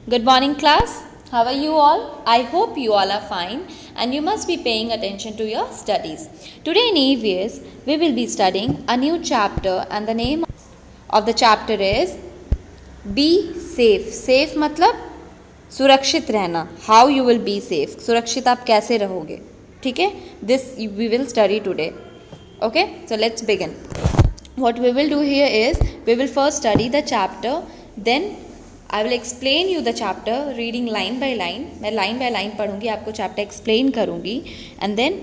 Good morning, class. How are you all? I hope you all are fine and you must be paying attention to your studies. Today in EVS, we will be studying a new chapter and the name of the chapter is Be Safe. Safe मतलब सुरक्षित रहना. How you will be safe. सुरक्षित आप कैसे रहोगे. ठीक है. This we will study today. Okay. So let's begin. What we will do here is we will first study the chapter, then I will explain you the chapter reading line by line. मैं line by line पढ़ूँगी, आपको chapter explain करूँगी and then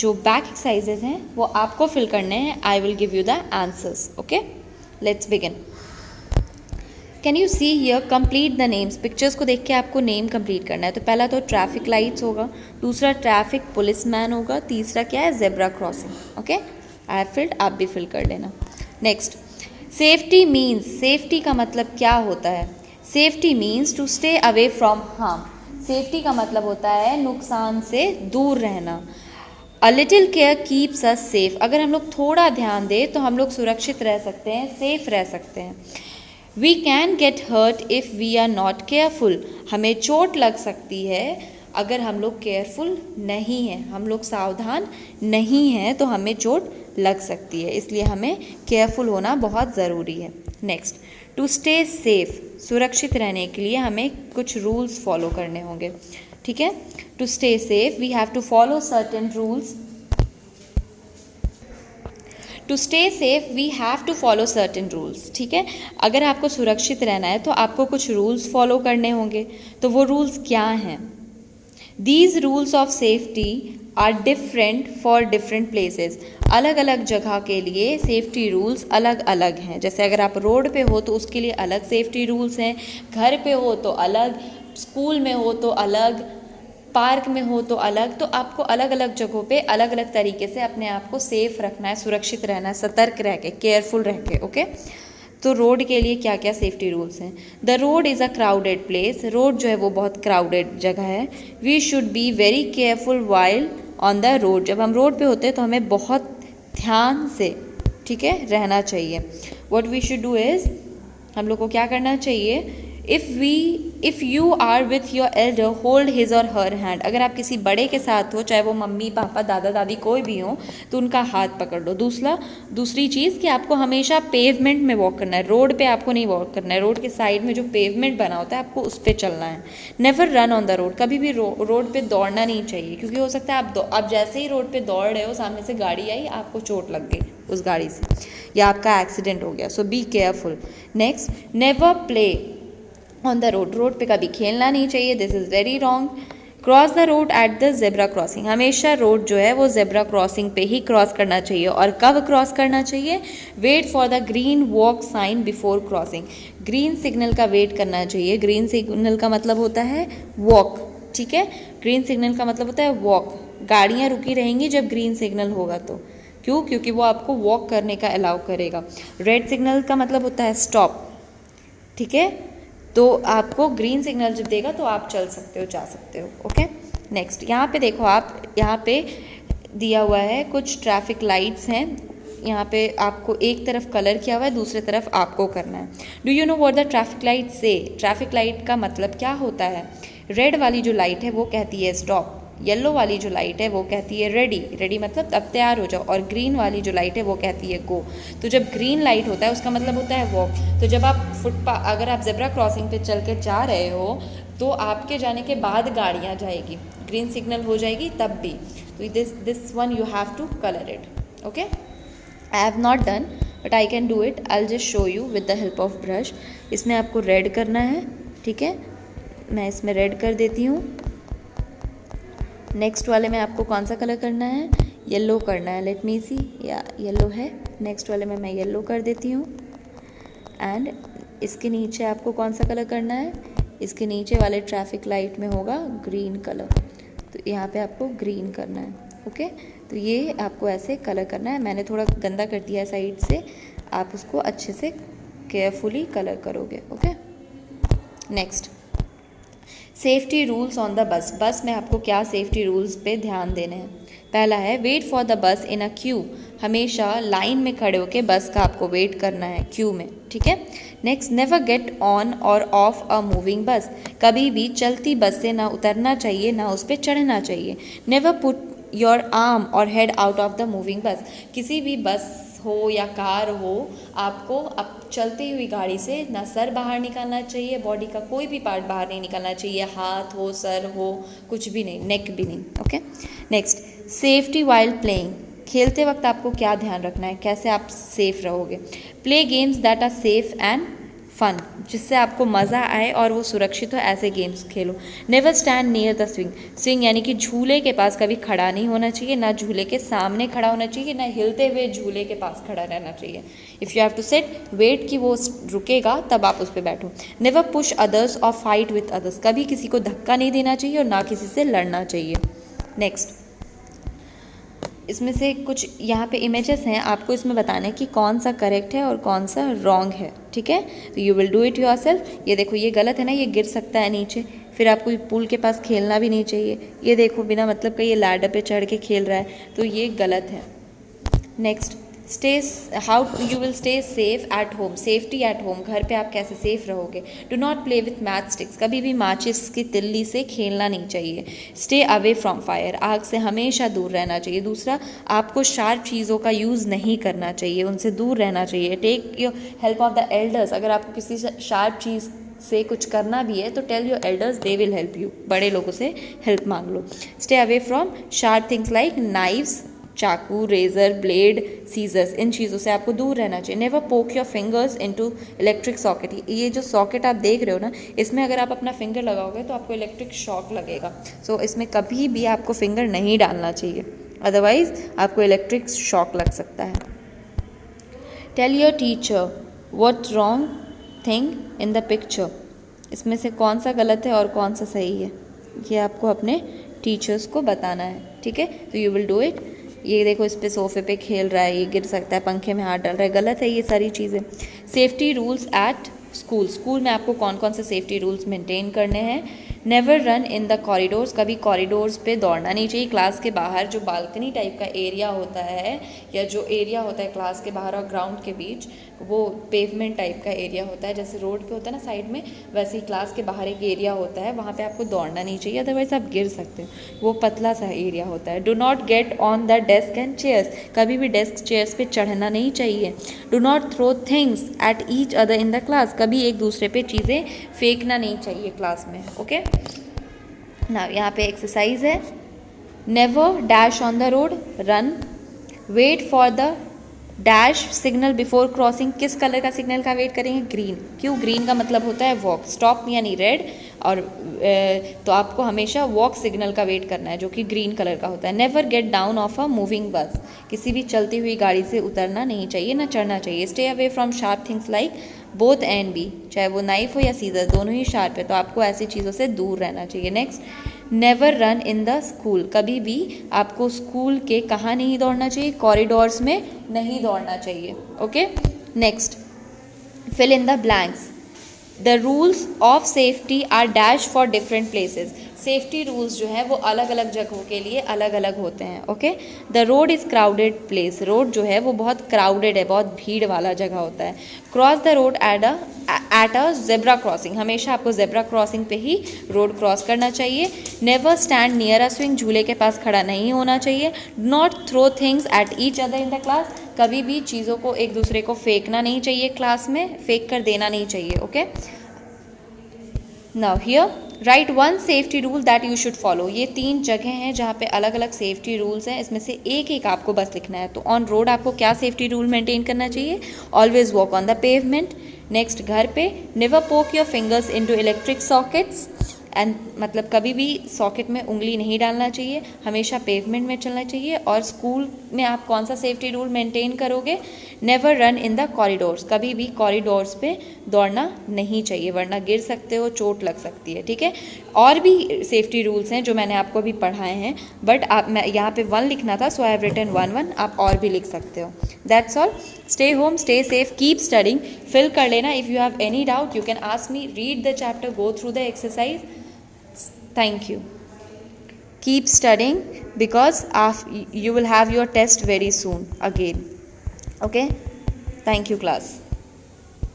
जो back exercises हैं वो आपको fill करने हैं. I will give you the answers. Okay? Let's begin. Can you see here? Complete the names. Pictures को देख के आपको name complete करना है. तो पहला तो traffic lights होगा, दूसरा traffic policeman होगा, तीसरा क्या है zebra crossing. Okay? I have filled, आप भी fill कर लेना. Next, safety means. Safety का मतलब क्या होता है? Safety means to stay away from harm. Safety का मतलब होता है नुकसान से दूर रहना. A little care keeps us safe. अगर हम लोग थोड़ा ध्यान दें तो हम लोग सुरक्षित रह सकते हैं, सेफ रह सकते हैं. We can get hurt if we are not careful. हमें चोट लग सकती है अगर हम लोग केयरफुल नहीं हैं, हम लोग सावधान नहीं हैं तो हमें चोट लग सकती है. इसलिए हमें केयरफुल होना बहुत ज़रूरी है. Next, to stay safe. सुरक्षित रहने के लिए हमें कुछ रूल्स फॉलो करने होंगे. ठीक है. To stay safe we have to follow certain rules. To stay safe we have to follow certain rules. ठीक है. अगर आपको सुरक्षित रहना है तो आपको कुछ रूल्स फॉलो करने होंगे. तो वो रूल्स क्या हैं? These rules of safety are different for different places. अलग अलग जगह के लिए सेफ्टी रूल्स अलग अलग हैं. जैसे अगर आप रोड पे हो तो उसके लिए अलग सेफ्टी रूल्स हैं, घर पे हो तो अलग, स्कूल में हो तो अलग, पार्क में हो तो अलग. तो आपको अलग अलग जगहों पे अलग अलग तरीके से अपने आप को सेफ रखना है, सुरक्षित रहना है, सतर्क रह के, केयरफुल रह के. ओके. तो रोड के लिए क्या क्या सेफ्टी रूल्स हैं? The road is a crowded place. Road जो है वो बहुत क्राउडेड जगह है. We should be very careful while on the road. जब हम रोड पे होते हैं तो हमें बहुत ध्यान से, ठीक है, रहना चाहिए. What we should do is, हम लोग को क्या करना चाहिए? If you are with your elder hold his or her hand. अगर आप किसी बड़े के साथ हो, चाहे वो मम्मी पापा दादा दादी कोई भी हो, तो उनका हाथ पकड़ लो. दूसरी चीज़ कि आपको हमेशा पेवमेंट में वॉक करना है. रोड पे आपको नहीं वॉक करना है. रोड के साइड में जो पेवमेंट बना होता है आपको उस पर चलना है. Never run on the road. कभी भी रोड पे दौड़ना नहीं चाहिए, क्योंकि हो सकता है आप जैसे ही रोड पे दौड़ रहे हो, सामने से गाड़ी आई, आपको चोट लग गई उस गाड़ी से, या आपका एक्सीडेंट हो गया. So be careful. Next, never play on the road. Road पे कभी खेलना नहीं चाहिए. This is very wrong. Cross the road at the zebra crossing. हमेशा रोड जो है वो जेब्रा क्रॉसिंग पे ही क्रॉस करना चाहिए. और कब क्रॉस करना चाहिए? Wait for the green walk sign before crossing. Green signal का वेट करना चाहिए. ग्रीन सिग्नल का मतलब होता है वॉक. ठीक है. ग्रीन सिग्नल का मतलब होता है वॉक. गाड़ियाँ रुकी रहेंगी जब ग्रीन सिग्नल होगा तो. क्यों? क्योंकि वो आपको वॉक करने का अलाउ करेगा. रेड सिग्नल का मतलब होता है स्टॉप. ठीक है. तो आपको ग्रीन सिग्नल जब देगा तो आप चल सकते हो, जा सकते हो. ओके. नेक्स्ट, यहाँ पे देखो आप, यहाँ पे दिया हुआ है कुछ ट्रैफिक लाइट्स हैं. यहाँ पे आपको एक तरफ कलर किया हुआ है, दूसरे तरफ आपको करना है. Do you know what the traffic light से? ट्रैफिक लाइट का मतलब क्या होता है? रेड वाली जो लाइट है वो कहती है स्टॉप. येलो वाली जो लाइट है वो कहती है रेडी. रेडी मतलब अब तैयार हो जाओ. और ग्रीन वाली जो लाइट है वो कहती है गो. तो जब ग्रीन लाइट होता है उसका मतलब होता है वॉक. तो जब आप अगर आप जेब्रा क्रॉसिंग पे चल के जा रहे हो तो आपके जाने के बाद गाड़ियाँ जाएगी, ग्रीन सिग्नल हो जाएगी तब भी. तो this one you have to colour it. Okay. I have not done but I can do it. I will just show you with the help of brush. इसमें आपको रेड करना है. ठीक है. मैं इसमें रेड कर देती हूँ. नेक्स्ट वाले में आपको कौन सा कलर करना है? येलो करना है. लेट मी सी. या येलो है. नेक्स्ट वाले में मैं येलो कर देती हूँ. एंड इसके नीचे आपको कौन सा कलर करना है? इसके नीचे वाले ट्रैफिक लाइट में होगा ग्रीन कलर. तो यहाँ पे आपको ग्रीन करना है. ओके. तो ये आपको ऐसे कलर करना है. मैंने थोड़ा गंदा कर दिया है साइड से, आप उसको अच्छे से केयरफुली कलर करोगे. Okay. Next, safety rules on the bus. बस में आपको क्या सेफ्टी रूल्स पे ध्यान देने हैं? पहला है wait for the bus in a Q, हमेशा लाइन में खड़े होकर बस का आपको वेट करना है क्यू में, ठीक है। नेक्स्ट, नेवर गेट ऑन और ऑफ अ मूविंग बस, कभी भी चलती बस से ना उतरना चाहिए ना उस पर चढ़ना चाहिए। नेवर पुट योर आर्म और head out of the moving बस, किसी भी बस हो या कार हो, आपको अब चलती हुई गाड़ी से ना सर बाहर निकालना चाहिए, बॉडी का कोई भी पार्ट बाहर नहीं निकालना चाहिए, हाथ हो, सर हो, कुछ भी नहीं, नेक भी नहीं, okay. Next, safety while playing, खेलते वक्त आपको क्या ध्यान रखना है, कैसे आप सेफ रहोगे। Play games that are safe and fun, जिससे आपको मज़ा आए और वो सुरक्षित हो, ऐसे games Khelo. Never stand near the swing, swing यानी कि झूले के पास कभी खड़ा नहीं होना चाहिए, ना झूले के सामने खड़ा होना चाहिए, ना हिलते हुए झूले के पास खड़ा रहना चाहिए। If you have to sit, wait कि वो रुकेगा तब आप उस पर बैठो। Never push others or fight with others, कभी किसी को धक्का नहीं देना चाहिए और ना किसी से लड़ना चाहिए। नेक्स्ट, इसमें से कुछ यहाँ पे इमेजेस हैं, आपको इसमें बताना है कि कौन सा करेक्ट है और कौन सा रॉन्ग है, ठीक है। तो you will do it yourself. ये देखो, ये गलत है ना, ये गिर सकता है नीचे, फिर आपको पुल के पास खेलना भी नहीं चाहिए। ये देखो, बिना मतलब का ये लैडर पे चढ़ के खेल रहा है, तो ये गलत है। Next, how you will stay safe at home, safety at home, घर पे आप कैसे सेफ रहोगे। Do not play with match sticks, कभी भी माचिस की तिल्ली से खेलना नहीं चाहिए। स्टे अवे फ्रॉम फायर, आग से हमेशा दूर रहना चाहिए। दूसरा, आपको शार्प चीज़ों का यूज़ नहीं करना चाहिए, उनसे दूर रहना चाहिए। Take your help of the elders, अगर आपको किसी शार्प चीज़ से कुछ करना भी है तो tell your elders, they will help you, बड़े लोगों से हेल्प मांग लो। Stay away from sharp things like knives, चाकू, रेजर, ब्लेड, सीजर्स, इन चीज़ों से आपको दूर रहना चाहिए। Never poke your fingers into electric socket, ये जो सॉकेट आप देख रहे हो ना, इसमें अगर आप अपना फिंगर लगाओगे तो आपको इलेक्ट्रिक शॉक लगेगा। सो इसमें कभी भी आपको फिंगर नहीं डालना चाहिए, अदरवाइज आपको इलेक्ट्रिक शॉक लग सकता है। Tell your teacher what wrong thing in the picture, इसमें से कौन सा गलत है और कौन सा सही है, ये आपको अपने टीचर्स को बताना है, ठीक है। तो यू विल डू इट। ये देखो, इस पे सोफे पे खेल रहा है, ये गिर सकता है, पंखे में हाथ डाल रहा है, गलत है ये सारी चीज़ें। Safety rules at school, school में आपको कौन कौन से सेफ्टी रूल्स मेंटेन करने हैं। Never run in the corridors, कभी कॉरिडोर्स पे दौड़ना नहीं चाहिए। क्लास के बाहर जो बालकनी टाइप का एरिया होता है, या जो एरिया होता है क्लास के बाहर और ग्राउंड के बीच, वो पेवमेंट टाइप का एरिया होता है, जैसे रोड पे होता है ना साइड में, वैसे ही क्लास के बाहर एक एरिया होता है, वहाँ पे आपको दौड़ना नहीं चाहिए, अदरवाइज आप गिर सकते हो, वो पतला सा एरिया होता है। Do not get on the desk and chairs, कभी भी डेस्क चेयर्स पे चढ़ना नहीं चाहिए। Do not throw things at each other in the class, कभी एक दूसरे पे चीज़ें फेंकना नहीं चाहिए क्लास में, ओके। ना यहाँ पे एक्सरसाइज है। Never dash on the road, run. Wait for the dash signal before crossing, किस कलर का सिग्नल का वेट करेंगे, ग्रीन। क्यों, ग्रीन का मतलब होता है वॉक, स्टॉप यानी रेड, और तो आपको हमेशा वॉक सिग्नल का वेट करना है जो कि ग्रीन कलर का होता है। Never get down of a moving बस, किसी भी चलती हुई गाड़ी से उतरना नहीं चाहिए ना चढ़ना चाहिए। Stay away from sharp things like both and B, चाहे वो नाइफ हो या सीजर, दोनों ही शार्प है, तो आपको ऐसी चीज़ों से दूर रहना चाहिए। Next, never run in the school, कभी भी आपको स्कूल के कहाँ नहीं दौड़ना चाहिए, कॉरिडोर्स में नहीं दौड़ना चाहिए, okay. Next, fill in the blanks. The rules of safety are dash for different places, safety rules जो हैं वो अलग अलग जगहों के लिए अलग अलग होते हैं, okay. The road is crowded place, road जो है वो बहुत क्राउडेड है, बहुत भीड़ वाला जगह होता है। Cross the road at a zebra crossing, हमेशा आपको जेब्रा क्रॉसिंग पे ही रोड क्रॉस करना चाहिए। Never stand near a swing, झूले के पास खड़ा नहीं होना चाहिए। Not throw things at each other in the class, कभी भी चीज़ों को एक दूसरे को फेंकना नहीं चाहिए, क्लास में फेंक कर देना नहीं चाहिए, okay. Now here right one safety rule that you should follow, ये 3 जगह हैं जहाँ पे अलग अलग सेफ्टी रूल्स हैं, इसमें से एक एक आपको बस लिखना है। तो ऑन रोड आपको क्या सेफ्टी रूल मेंटेन करना चाहिए, always walk on the pavement. Next, घर पे never poke your fingers into electric sockets, and मतलब कभी भी सॉकेट में उंगली नहीं डालना चाहिए, हमेशा पेवमेंट में चलना चाहिए। और स्कूल में आप कौन सा सेफ्टी रूल मेंटेन करोगे, never run in the corridors, कभी भी कॉरिडोर्स पे दौड़ना नहीं चाहिए वरना गिर सकते हो, चोट लग सकती है, ठीक है। और भी सेफ्टी रूल्स हैं जो मैंने आपको अभी पढ़ाए हैं, बट आप मैं यहाँ पे 1 लिखना था, सो आई हैव रिटन 1, आप और भी लिख सकते हो। That's all. Stay home, stay safe, keep studying. Fill कर लेना, if you have any doubt you can ask me, read the chapter, go through the exercise. Thank you. keep studying because you will have your test very soon again. Okay, thank you class.